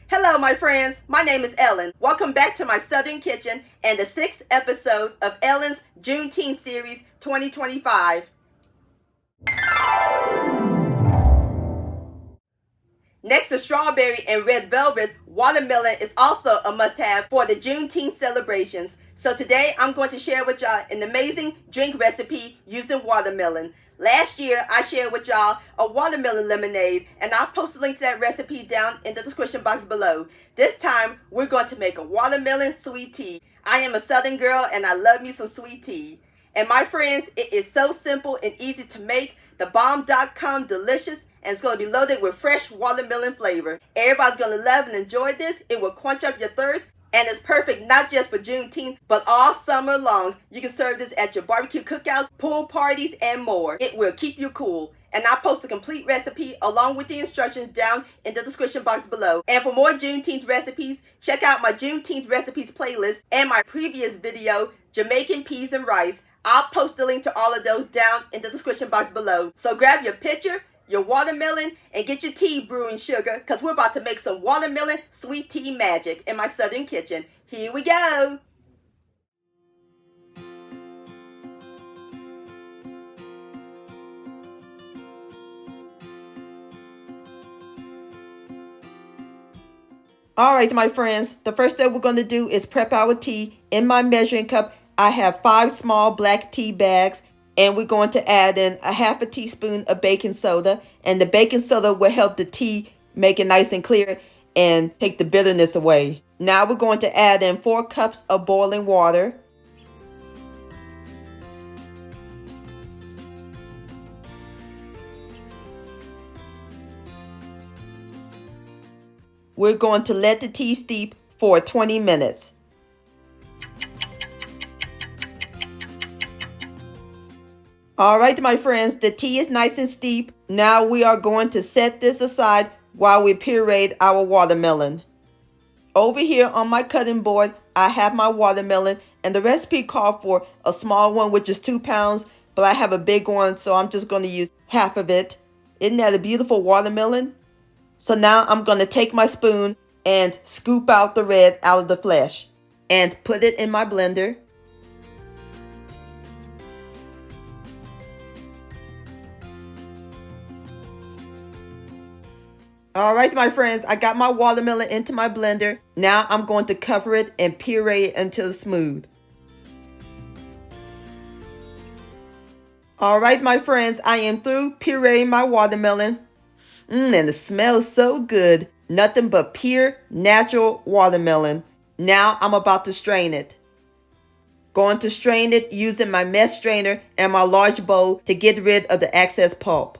Hello, my friends. My name is Ellen. Welcome back to my Southern Kitchen and the 6th episode of Ellen's Juneteenth series 2025. Next to strawberry and red velvet, watermelon is also a must-have for the Juneteenth celebrations. So today I'm going to share with y'all an amazing drink recipe using watermelon. Last year I shared with y'all a watermelon lemonade, and I'll post a link to that recipe down in the description box below. This time we're going to make a watermelon sweet tea. I am a Southern girl and I love me some sweet tea. And my friends, it is so simple and easy to make. TheBomb.com delicious, and it's going to be loaded with fresh watermelon flavor. Everybody's going to love and enjoy this. It will quench up your thirst, and it's perfect not just for Juneteenth, but all summer long. You can serve this at your barbecue cookouts, pool parties, and more. It will keep you cool. And I'll post a complete recipe along with the instructions down in the description box below. And for more Juneteenth recipes, check out my Juneteenth recipes playlist and my previous video, Jamaican Peas and Rice. I'll post the link to all of those down in the description box below. So grab your pitcher, your watermelon, and get your tea brewing sugar, because we're about to make some watermelon sweet tea magic in my Southern kitchen. Here we go. Alright, my friends, the first step we're going to do is prep our tea. In my measuring cup, I have 5 small black tea bags, and we're going to add in a half a teaspoon of baking soda, and the baking soda will help the tea make it nice and clear and take the bitterness away. Now we're going to add in 4 cups of boiling water. We're going to let the tea steep for 20 minutes. Alright, my friends, the tea is nice and steep. Now we are going to set this aside while we puree our watermelon. Over here on my cutting board, I have my watermelon, and the recipe called for a small one, which is 2 pounds, but I have a big one, so I'm just going to use half of it. Isn't that a beautiful watermelon? So now I'm going to take my spoon and scoop out the red out of the flesh and put it in my blender. Alright, my friends, I got my watermelon into my blender. Now I'm going to cover it and puree it until it's smooth. Alright, my friends, I am through pureeing my watermelon. And it smells so good. Nothing but pure, natural watermelon. Now I'm about to strain it. Going to strain it using my mesh strainer and my large bowl to get rid of the excess pulp.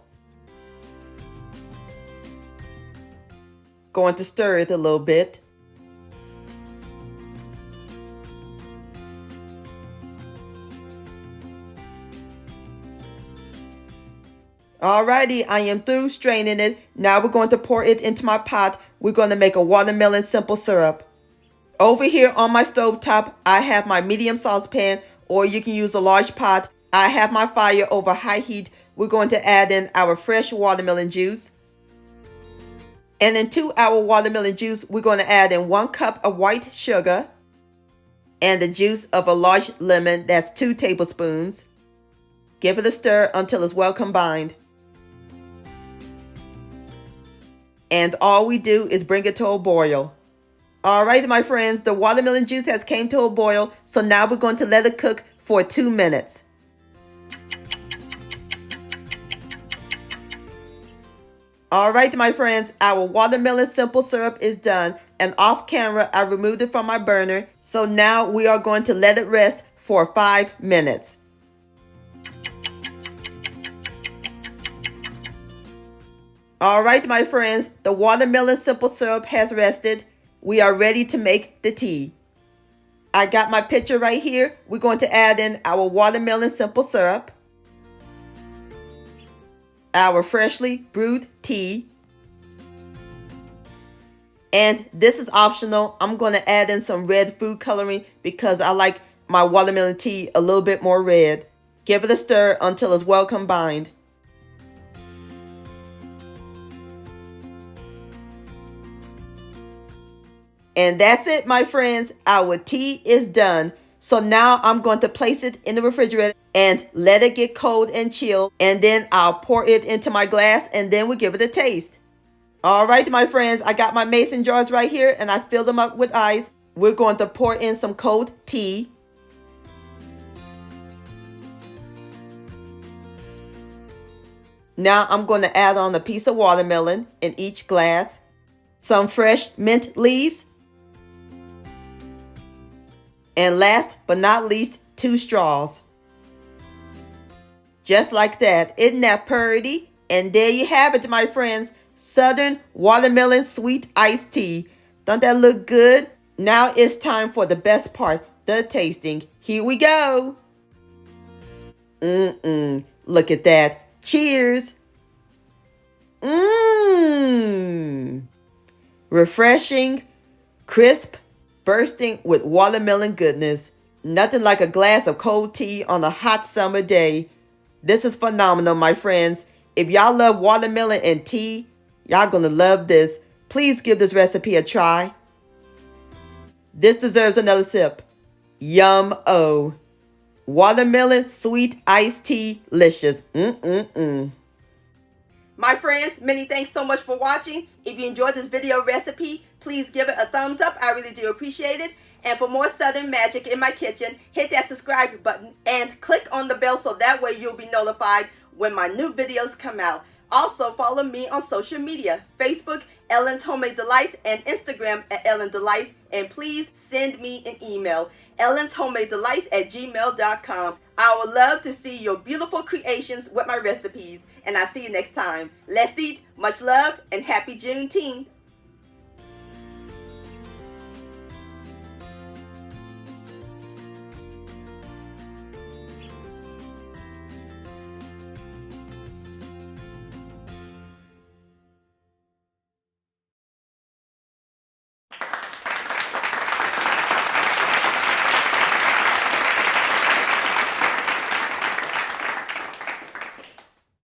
Going to stir it a little bit. Alrighty, I am through straining it. Now we're going to pour it into my pot. We're going to make a watermelon simple syrup. Over here on my stove top, I have my medium saucepan, or you can use a large pot. I have my fire over high heat. We're going to add in our fresh watermelon juice. And into our watermelon juice, we're going to add in 1 cup of white sugar and the juice of a large lemon, that's 2 tablespoons. Give it a stir until it's well combined. And all we do is bring it to a boil. Alright, my friends, the watermelon juice has came to a boil, so now we're going to let it cook for 2 minutes. Alright, my friends, our watermelon simple syrup is done, and off camera I removed it from my burner, so now we are going to let it rest for 5 minutes. Alright, my friends, the watermelon simple syrup has rested. We are ready to make the tea. I got my pitcher right here. We're going to add in our watermelon simple syrup, our freshly brewed tea, and this is optional. I'm going to add in some red food coloring because I like my watermelon tea a little bit more red. Give it a stir until it's well combined. And that's it, my friends. Our tea is done. So now I'm going to place it in the refrigerator and let it get cold and chill. And then I'll pour it into my glass and then we'll give it a taste. All right, my friends, I got my mason jars right here and I filled them up with ice. We're going to pour in some cold tea. Now I'm going to add on a piece of watermelon in each glass, some fresh mint leaves, and last but not least, 2 straws. Just like that. Isn't that pretty? And there you have it, my friends. Southern watermelon sweet iced tea. Don't that look good? Now it's time for the best part, the tasting. Here we go. Look at that. Cheers. Refreshing, crisp, bursting with watermelon goodness. Nothing like a glass of cold tea on a hot summer day. This is phenomenal, my friends. If y'all love watermelon and tea, y'all gonna love this. Please give this recipe a try. This deserves another sip. Yum-o. Watermelon sweet iced tea, licious. My friends, many thanks so much for watching. If you enjoyed this video recipe, please give it a thumbs up. I really do appreciate it. And for more Southern magic in my kitchen, hit that subscribe button and click on the bell so that way you'll be notified when my new videos come out. Also, follow me on social media, Facebook, Ellen's Homemade Delights, and Instagram at Ellen Delights. And please send me an email, ellenshomemadedelights@gmail.com. I would love to see your beautiful creations with my recipes. And I'll see you next time. Let's eat. Much love and happy Juneteenth.